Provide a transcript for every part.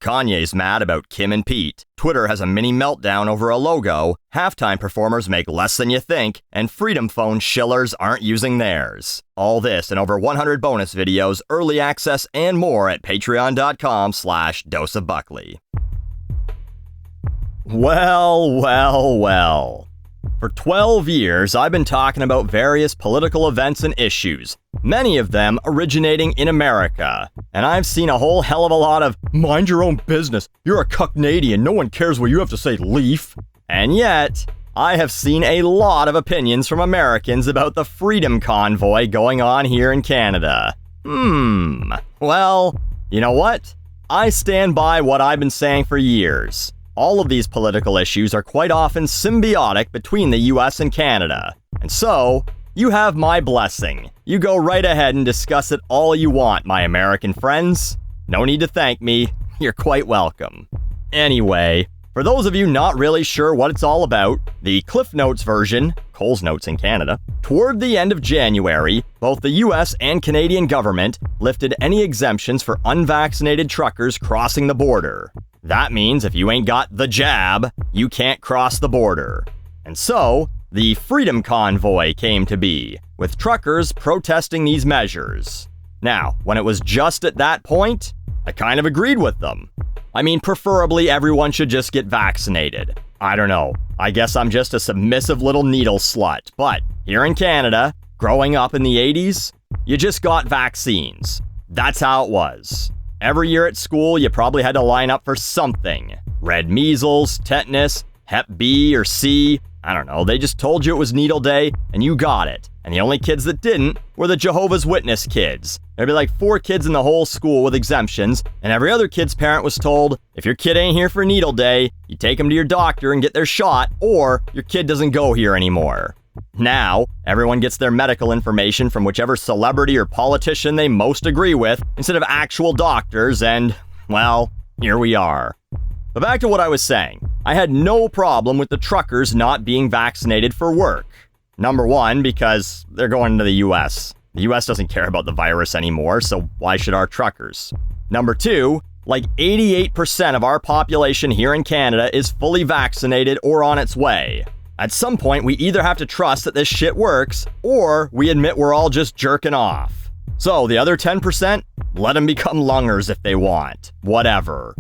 Kanye's mad about Kim and Pete. Twitter has a mini meltdown over a logo. Halftime performers make less than you think. And Freedom Phone shillers aren't using theirs. All this and over 100 bonus videos, early access, and more at patreon.com/doseofbuckley. Well. For 12 years, I've been talking about various political events and issues, many of them originating in America. And I've seen a whole hell of a lot of, mind your own business, you're a Canadian, no one cares what you have to say, leaf. And yet, I have seen a lot of opinions from Americans about the Freedom Convoy going on here in Canada. Well, you know what? I stand by what I've been saying for years. All of these political issues are quite often symbiotic between the US and Canada. And so, you have my blessing. You go right ahead and discuss it all you want, my American friends. No need to thank me. You're quite welcome. Anyway, for those of you not really sure what it's all about, the Cliff Notes version, Cole's Notes in Canada, toward the end of January, both the US and Canadian government lifted any exemptions for unvaccinated truckers crossing the border. That means if you ain't got the jab, you can't cross the border. And so, the Freedom Convoy came to be, with truckers protesting these measures. Now, when it was just at that point, I kind of agreed with them. I mean, preferably everyone should just get vaccinated. I don't know. I guess I'm just a submissive little needle slut. But here in Canada, growing up in the 80s, you just got vaccines. That's how it was. Every year at school, you probably had to line up for something. Red measles, tetanus, Hep B or C. I don't know, they just told you it was needle day, and you got it. And the only kids that didn't were the Jehovah's Witness kids. There'd be like 4 kids in the whole school with exemptions, and every other kid's parent was told, if your kid ain't here for needle day, you take them to your doctor and get their shot, or your kid doesn't go here anymore. Now, everyone gets their medical information from whichever celebrity or politician they most agree with, instead of actual doctors, and, well, here we are. But back to what I was saying. I had no problem with the truckers not being vaccinated for work. Number one, because they're going to the US. The US doesn't care about the virus anymore, so why should our truckers? Number two, like 88% of our population here in Canada is fully vaccinated or on its way. At some point, we either have to trust that this shit works, or we admit we're all just jerking off. So the other 10%, let them become lungers if they want. Whatever.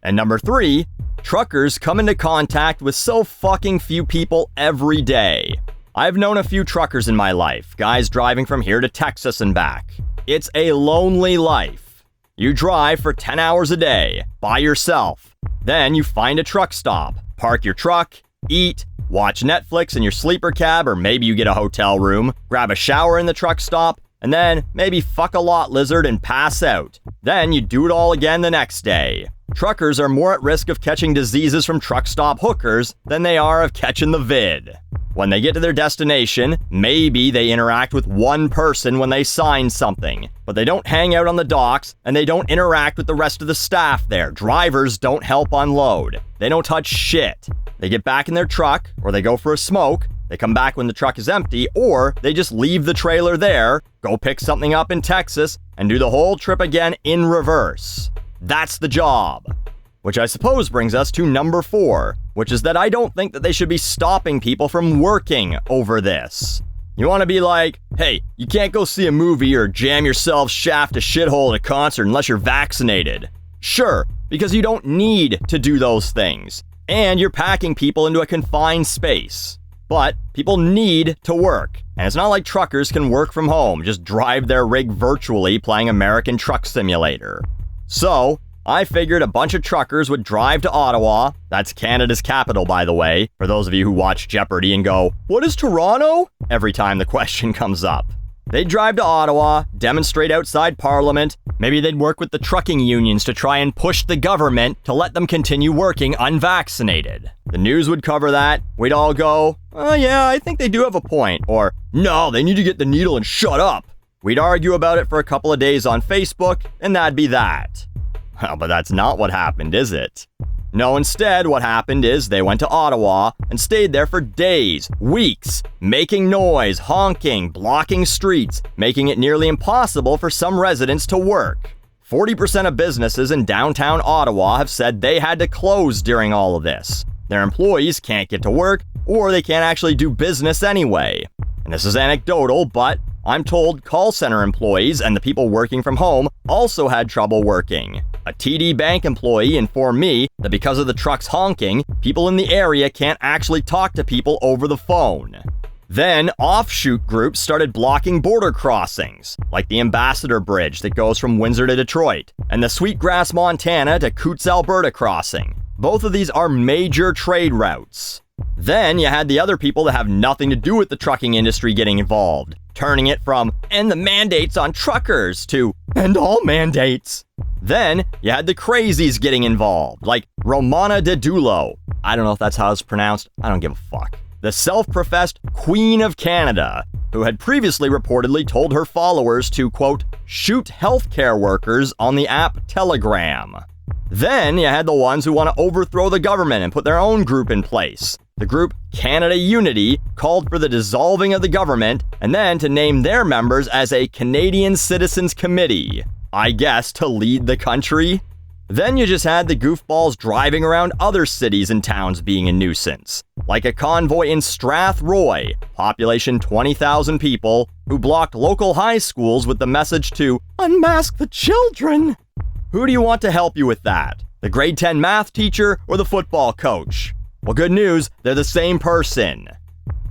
And number three, truckers come into contact with so fucking few people every day. I've known a few truckers in my life, guys driving from here to Texas and back. It's a lonely life. You drive for 10 hours a day, by yourself. Then you find a truck stop, park your truck, eat, watch Netflix in your sleeper cab, or maybe you get a hotel room, grab a shower in the truck stop, and then maybe fuck a lot lizard and pass out. Then you do it all again the next day. Truckers are more at risk of catching diseases from truck stop hookers than they are of catching the vid. When they get to their destination, maybe they interact with one person when they sign something, but they don't hang out on the docks and they don't interact with the rest of the staff there. Drivers don't help unload. They don't touch shit. They get back in their truck, or they go for a smoke, they come back when the truck is empty, or they just leave the trailer there, go pick something up in Texas, and do the whole trip again in reverse. That's the job. Which I suppose brings us to number 4, which is that I don't think that they should be stopping people from working over this. You want to be like, hey, you can't go see a movie or jam yourself shaft a shithole at a concert unless you're vaccinated. Sure, because you don't need to do those things. And you're packing people into a confined space. But people need to work. And it's not like truckers can work from home, just drive their rig virtually playing American Truck Simulator. So, I figured a bunch of truckers would drive to Ottawa, that's Canada's capital by the way, for those of you who watch Jeopardy and go, what is Toronto? Every time the question comes up. They'd drive to Ottawa, demonstrate outside Parliament, maybe they'd work with the trucking unions to try and push the government to let them continue working unvaccinated. The news would cover that, we'd all go, oh yeah, I think they do have a point, or no, they need to get the needle and shut up. We'd argue about it for a couple of days on Facebook, and that'd be that. Well, but that's not what happened, is it? No, instead, what happened is they went to Ottawa and stayed there for days, weeks, making noise, honking, blocking streets, making it nearly impossible for some residents to work. 40% of businesses in downtown Ottawa have said they had to close during all of this. Their employees can't get to work, or they can't actually do business anyway. And this is anecdotal, but I'm told call center employees and the people working from home also had trouble working. A TD Bank employee informed me that because of the trucks honking, people in the area can't actually talk to people over the phone. Then, offshoot groups started blocking border crossings, like the Ambassador Bridge that goes from Windsor to Detroit, and the Sweetgrass, Montana to Coutts, Alberta crossing. Both of these are major trade routes. Then you had the other people that have nothing to do with the trucking industry getting involved, turning it from "end the mandates on truckers" to "end all mandates." Then you had the crazies getting involved, like Romana Didulo. I don't know if that's how it's pronounced. I don't give a fuck. The self-professed Queen of Canada, who had previously reportedly told her followers to, quote, shoot healthcare workers on the app Telegram. Then you had the ones who want to overthrow the government and put their own group in place. The group Canada Unity called for the dissolving of the government and then to name their members as a Canadian Citizens Committee, I guess to lead the country. Then you just had the goofballs driving around other cities and towns being a nuisance, like a convoy in Strathroy, population 20,000 people, who blocked local high schools with the message to unmask the children. Who do you want to help you with that? The grade 10 math teacher or the football coach? Well, good news, they're the same person.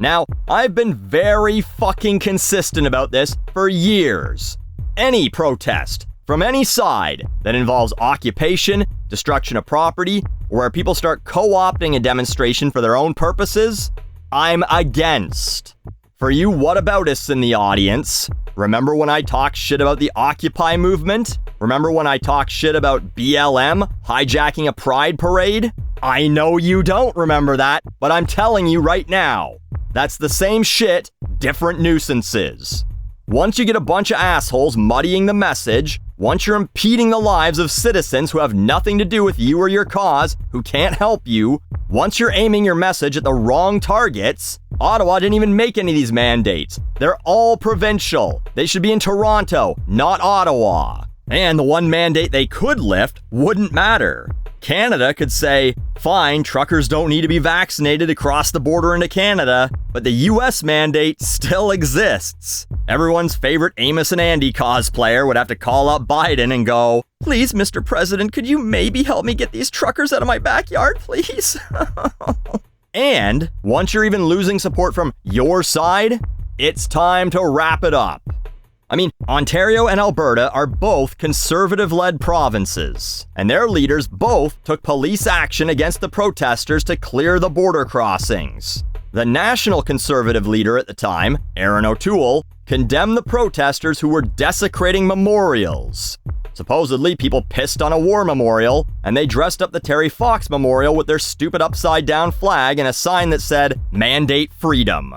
Now, I've been very fucking consistent about this for years. Any protest, from any side, that involves occupation, destruction of property, or where people start co-opting a demonstration for their own purposes, I'm against. For you whataboutists in the audience, remember when I talked shit about the Occupy movement? Remember when I talked shit about BLM hijacking a pride parade? I know you don't remember that, but I'm telling you right now, that's the same shit, different nuisances. Once you get a bunch of assholes muddying the message, once you're impeding the lives of citizens who have nothing to do with you or your cause, who can't help you, once you're aiming your message at the wrong targets, Ottawa didn't even make any of these mandates. They're all provincial. They should be in Toronto, not Ottawa. And the one mandate they could lift wouldn't matter. Canada could say, fine, truckers don't need to be vaccinated to cross the border into Canada, but the US mandate still exists. Everyone's favorite Amos and Andy cosplayer would have to call up Biden and go, please, Mr. President, could you maybe help me get these truckers out of my backyard, please? And once you're even losing support from your side, it's time to wrap it up. I mean, Ontario and Alberta are both conservative-led provinces, and their leaders both took police action against the protesters to clear the border crossings. The national conservative leader at the time, Aaron O'Toole, condemned the protesters who were desecrating memorials. Supposedly, people pissed on a war memorial, and they dressed up the Terry Fox Memorial with their stupid upside-down flag and a sign that said, "Mandate Freedom."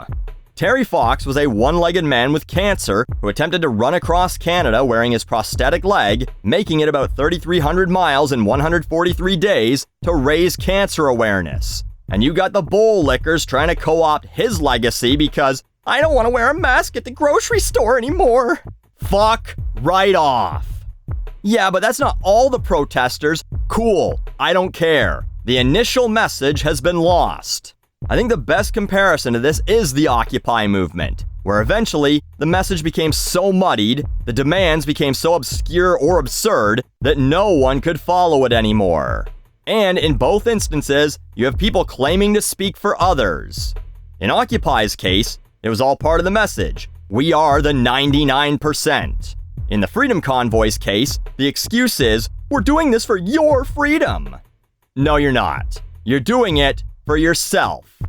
Terry Fox was a one-legged man with cancer who attempted to run across Canada wearing his prosthetic leg, making it about 3,300 miles in 143 days to raise cancer awareness. And you got the bowl lickers trying to co-opt his legacy because I don't want to wear a mask at the grocery store anymore. Fuck right off. Yeah, but that's not all the protesters. Cool, I don't care. The initial message has been lost. I think the best comparison to this is the Occupy movement, where eventually the message became so muddied, the demands became so obscure or absurd that no one could follow it anymore. And in both instances, you have people claiming to speak for others. In Occupy's case, it was all part of the message. We are the 99%. In the Freedom Convoy's case, the excuse is, we're doing this for your freedom. No, you're not. You're doing it for yourself.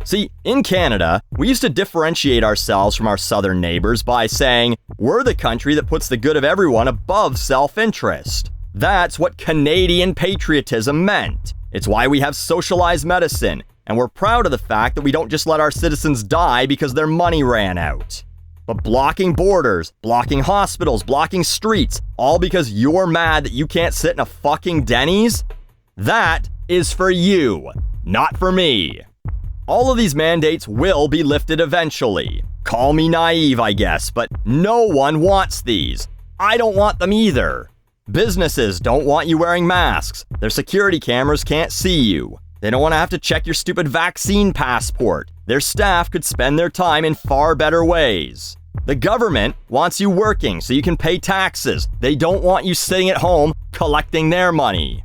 See, in Canada, we used to differentiate ourselves from our southern neighbors by saying, we're the country that puts the good of everyone above self-interest. That's what Canadian patriotism meant. It's why we have socialized medicine, and we're proud of the fact that we don't just let our citizens die because their money ran out. But blocking borders, blocking hospitals, blocking streets, all because you're mad that you can't sit in a fucking Denny's? That is for you, not for me. All of these mandates will be lifted eventually. Call me naive, I guess, but no one wants these. I don't want them either. Businesses don't want you wearing masks. Their security cameras can't see you. They don't want to have to check your stupid vaccine passport. Their staff could spend their time in far better ways. The government wants you working so you can pay taxes. They don't want you sitting at home collecting their money.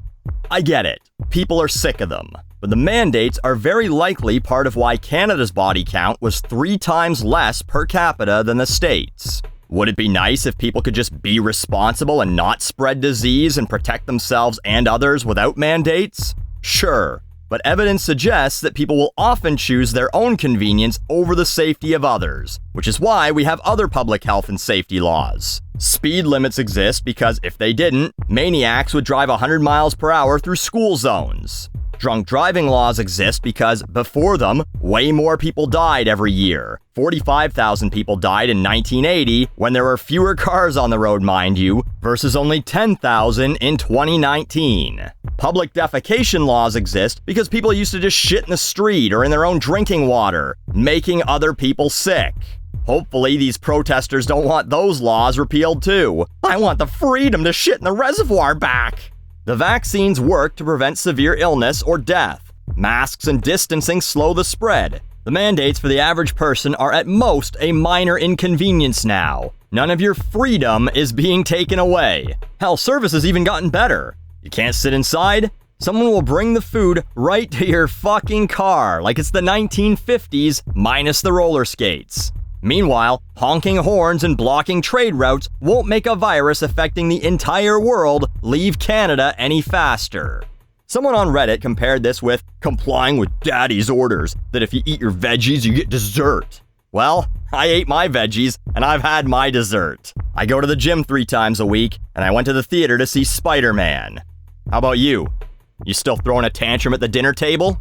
I get it. People are sick of them. But the mandates are very likely part of why Canada's body count was 3 times less per capita than the States. Would it be nice if people could just be responsible and not spread disease and protect themselves and others without mandates? Sure. But evidence suggests that people will often choose their own convenience over the safety of others, which is why we have other public health and safety laws. Speed limits exist because if they didn't, maniacs would drive 100 miles per hour through school zones. Drunk driving laws exist because, before them, way more people died every year. 45,000 people died in 1980, when there were fewer cars on the road, mind you, versus only 10,000 in 2019. Public defecation laws exist because people used to just shit in the street or in their own drinking water, making other people sick. Hopefully, these protesters don't want those laws repealed too. I want the freedom to shit in the reservoir back! The vaccines work to prevent severe illness or death. Masks and distancing slow the spread. The mandates for the average person are at most a minor inconvenience now. None of your freedom is being taken away. Hell, service has even gotten better. You can't sit inside? Someone will bring the food right to your fucking car, like it's the 1950s minus the roller skates. Meanwhile, honking horns and blocking trade routes won't make a virus affecting the entire world leave Canada any faster. Someone on Reddit compared this with complying with daddy's orders, that if you eat your veggies, you get dessert. Well, I ate my veggies, and I've had my dessert. I go to the gym 3 times a week, and I went to the theater to see Spider-Man. How about you? You still throwing a tantrum at the dinner table?